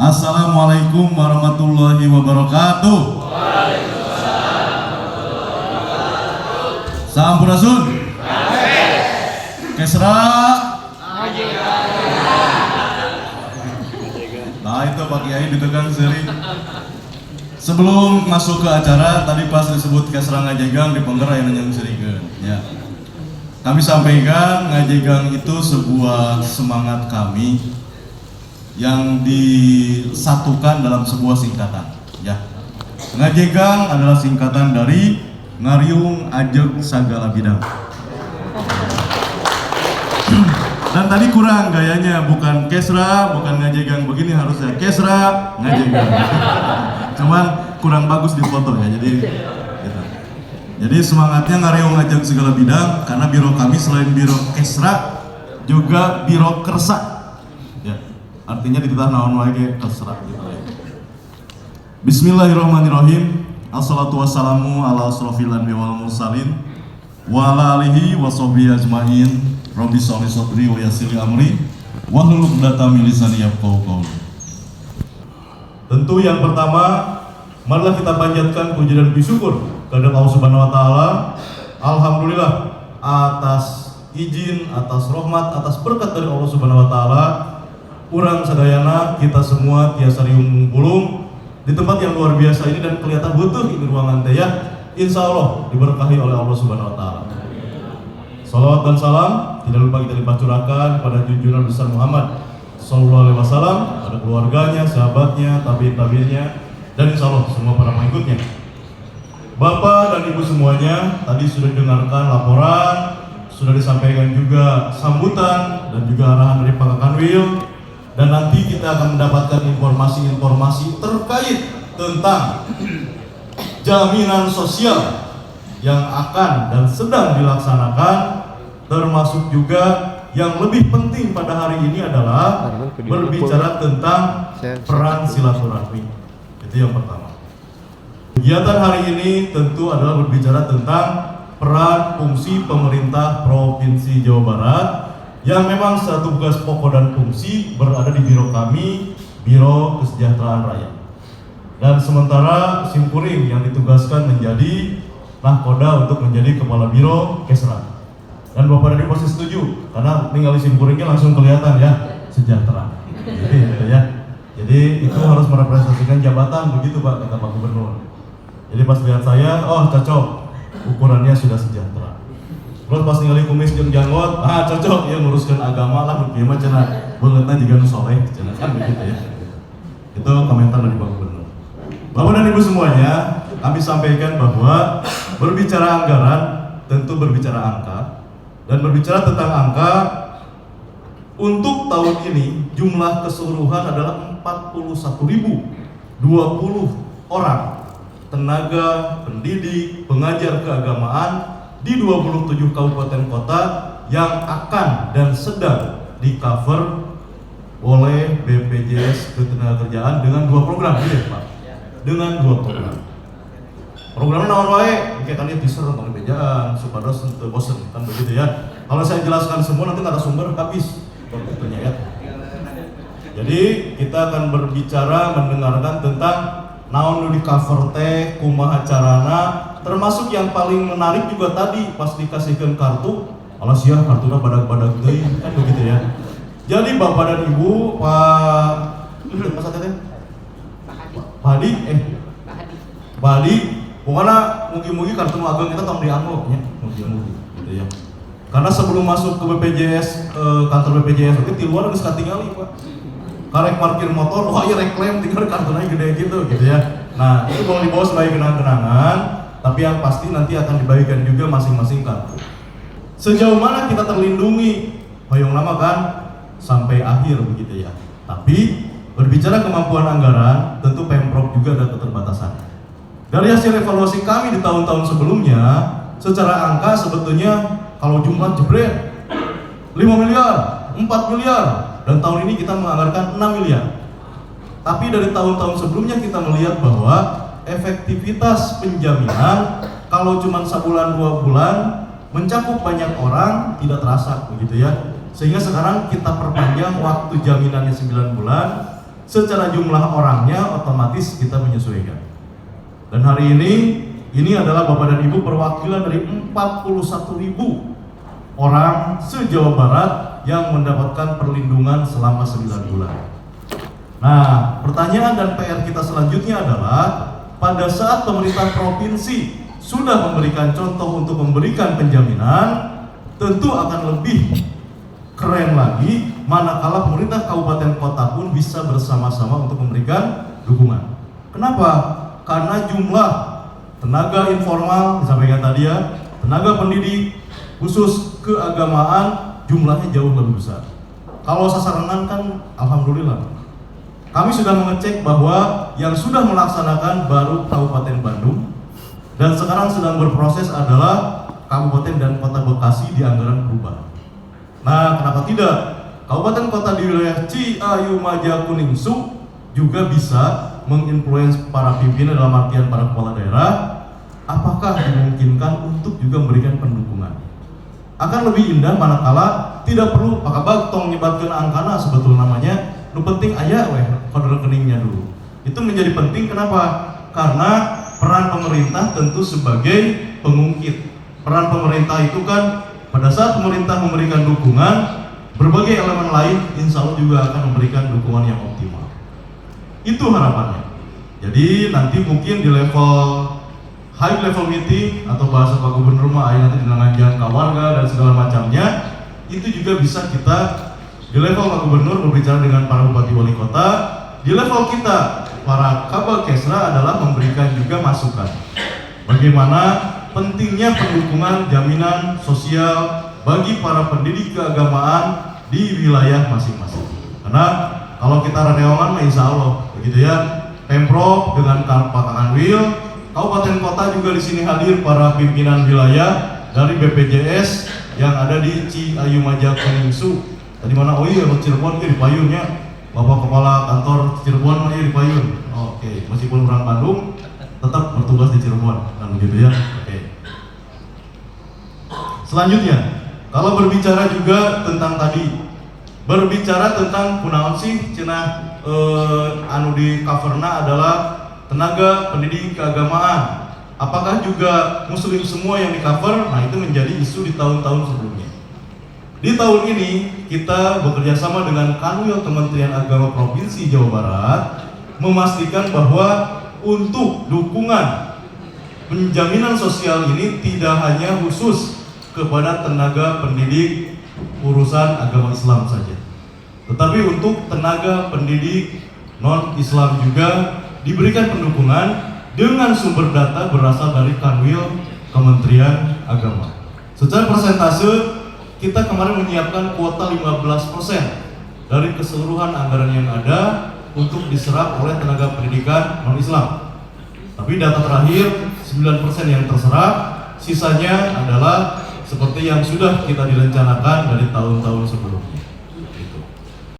Assalamualaikum warahmatullahi wabarakatuh. Sampurasun. Kesra. Nah itu Pak Kiai ditegang sering. Sebelum masuk ke acara, tadi pas disebut Kesra Ngajegang di Penggerak yang nanya seringan. Ya. Kami sampaikan Ngajegang itu sebuah semangat kami yang disatukan dalam sebuah singkatan. Ya. Ngajegang adalah singkatan dari Ngariung Ajeg Sagala Bidang. Dan tadi kurang gayanya, bukan Kesra, bukan Ngajegang begini, harusnya Kesra Ngajegang. Cuman kurang bagus di foto ya, jadi gitu. Jadi semangatnya Ngariung Ajeg Segala Bidang karena biro kami selain biro Kesra juga biro Kersa. Ya, artinya dititah naon wae Kesra gitu ya. Bismillahirrahmanirrahim. Assalatu wassalamu ala asrofil anbiya wal mursalin wa ala alihi wa sahbihi ajmain. Rabbi sholli sadri wa yassir li amri wahlul 'uqdatam min lisani yafqahu qawli. Tentu yang pertama, marilah kita panjatkan puji dan puji syukur kepada Allah Subhanahu wa taala. Alhamdulillah atas izin, atas rahmat, atas berkat dari Allah Subhanahu wa taala, urang sadayana kita semua tiasa riung pulung di tempat yang luar biasa ini dan kelihatan butuh ini ruangan teh ya. Insya Allah diberkahi oleh Allah Subhanahu wa taala. Salawat dan salam tidak lupa kita limpahcurahkan pada junjungan besar Muhammad Sallallahu Alaihi Wasallam, pada keluarganya, sahabatnya, tabi'in-tabi'innya, dan insya Allah semua para pengikutnya. Bapak dan Ibu semuanya, tadi sudah dengarkan laporan, sudah disampaikan juga sambutan dan juga arahan dari Pak Kanwil, dan nanti kita akan mendapatkan informasi-informasi terkait tentang jaminan sosial yang akan dan sedang dilaksanakan, termasuk juga yang lebih penting pada hari ini adalah berbicara tentang peran silaturahmi. Itu yang pertama. Kegiatan hari ini tentu adalah berbicara tentang peran fungsi pemerintah Provinsi Jawa Barat yang memang satu tugas pokok dan fungsi berada di biro kami, Biro Kesejahteraan Rakyat. Dan sementara Simkuring yang ditugaskan menjadi nahkoda untuk menjadi kepala biro Kesra. Dan Bapak dan Ibu pasti setuju karena tinggal Simkuringnya langsung kelihatan ya, sejahtera. Jadi gitu ya. Jadi itu harus merepresentasikan jabatan, begitu Pak, kata Pak Gubernur. Jadi pas lihat saya, oh cocok, ukurannya sudah sejahtera. Terus pas ningali kumis jeung janggot, cocok ya nguruskan agama lah, kieu mah cenah beungeutna jiga nu soleh, cenah kan begitu ya. Itu komentar dari Pak Gubernur. Bapak dan Ibu semuanya, kami sampaikan bahwa berbicara anggaran tentu berbicara angka, dan berbicara tentang angka untuk tahun ini jumlah keseluruhan adalah 41.020 orang tenaga pendidik, pengajar keagamaan di 27 kabupaten kota yang akan dan sedang di cover oleh BPJS Ketenagakerjaan dengan 2 program, gitu Pak. Dengan 2 program. Programnya naon wae, kayak tadi teaser tentang bejaan, supados teu bosen kan begitu ya. Kalau saya jelaskan semua nanti nggak ada sumber habis waktunya ya. Jadi kita akan berbicara mendengarkan tentang naon nu di cover teh, kumaha carana, termasuk yang paling menarik juga tadi pas dikasihkan kartu, alas ya kartunya badag-badag teuing kan begitu ya. Jadi Bapak dan Ibu, Pak teh? Pak Hadi, pokoknya mugi-mugi kartu ageng kita tong dianggo nya, mugi-mugi gitu ya. Karena sebelum masuk ke BPJS, kantor BPJS itu di luar geus katingali Pak. Karek parkir motor, wah ya reklaim tinggal kartunya gede gitu ya. Nah, itu boleh dibawa sebagai kenang-kenangan, tapi yang pasti nanti akan dibagikan juga masing-masing kartu. Sejauh mana kita terlindungi, hoyong lama kan sampai akhir begitu ya. Tapi berbicara kemampuan anggaran, tentu Pemprov juga ada keterbatasan. Dari hasil evaluasi kami di tahun-tahun sebelumnya, secara angka sebetulnya kalau jumlah jebret 5 miliar, 4 miliar, dan tahun ini kita menganggarkan 6 miliar. Tapi dari tahun-tahun sebelumnya kita melihat bahwa efektivitas penjaminan kalau cuma sebulan 2 bulan mencakup banyak orang tidak terasa begitu ya. Sehingga sekarang kita perpanjang waktu jaminannya 9 bulan secara jumlah orangnya otomatis kita menyesuaikan. Dan hari ini adalah Bapak dan Ibu perwakilan dari 41.000 orang se-Jawa Barat yang mendapatkan perlindungan selama 9 bulan. Nah, pertanyaan dan PR kita selanjutnya adalah pada saat pemerintah provinsi sudah memberikan contoh untuk memberikan penjaminan, tentu akan lebih keren lagi manakala pemerintah kabupaten kota pun bisa bersama-sama untuk memberikan dukungan. Kenapa? Karena jumlah tenaga informal, disampaikan tadi ya, tenaga pendidik khusus keagamaan jumlahnya jauh lebih besar. Kalau sasaran kan alhamdulillah. Kami sudah mengecek bahwa yang sudah melaksanakan baru Kabupaten Bandung dan sekarang sedang berproses adalah Kabupaten dan Kota Bekasi di anggaran perubahan. Nah, kenapa tidak? Kabupaten kota di wilayah Ciayu, Maja, Kuningsu juga bisa menginfluence para pimpinan dalam artian para kepala daerah. Apakah dimungkinkan untuk juga memberikan pendukungan? Akan lebih indah manakala tidak perlu pakai batong nyebatkan angkana sebetulnya namanya. Nu penting aja kode rekeningnya dulu. Itu menjadi penting kenapa? Karena peran pemerintah tentu sebagai pengungkit. Peran pemerintah itu kan pada saat pemerintah memberikan dukungan, berbagai elemen lain insya Allah juga akan memberikan dukungan yang optimal. Itu harapannya. Jadi nanti mungkin di level high level meeting atau bahasa Pak Gubernur mah nanti dengan jangka warga dan segala macamnya, itu juga bisa kita di level Pak Gubernur berbicara dengan para bupati wali kota. Di level kita para Kabag Kesra adalah memberikan juga masukan bagaimana pentingnya pendukungan jaminan sosial bagi para pendidik keagamaan di wilayah masing-masing. Karena kalau kita raneongan, insya Allah, begitu ya. Pemprov dengan Pak Kanwil, kabupaten kota juga di sini hadir para pimpinan wilayah dari BPJS yang ada di Ciayu, Maja, Kuningsu. Tadi mana? Oh iya, Cirebon di Payunnya. Bapak Kepala Kantor Cirebon mana di Payun. Oke, meskipun orang Bandung, tetap bertugas di Cirebon, kan begitu ya. Oke. Selanjutnya, kalau berbicara juga tentang kunaon sih cenah anu di coverna adalah tenaga pendidik keagamaan. Apakah juga muslim semua yang di cover? Nah, itu menjadi isu di tahun-tahun sebelumnya. Di tahun ini kita bekerja sama dengan Kanwil Kementerian Agama Provinsi Jawa Barat memastikan bahwa untuk dukungan penjaminan sosial ini tidak hanya khusus kepada tenaga pendidik urusan agama Islam saja, tetapi untuk tenaga pendidik non-Islam juga diberikan pendukungan dengan sumber data berasal dari Kanwil Kementerian Agama. Secara persentase kita kemarin menyiapkan kuota 15% dari keseluruhan anggaran yang ada untuk diserap oleh tenaga pendidikan non-Islam. Tapi data terakhir 9% yang terserap, sisanya adalah seperti yang sudah kita direncanakan dari tahun-tahun sebelumnya.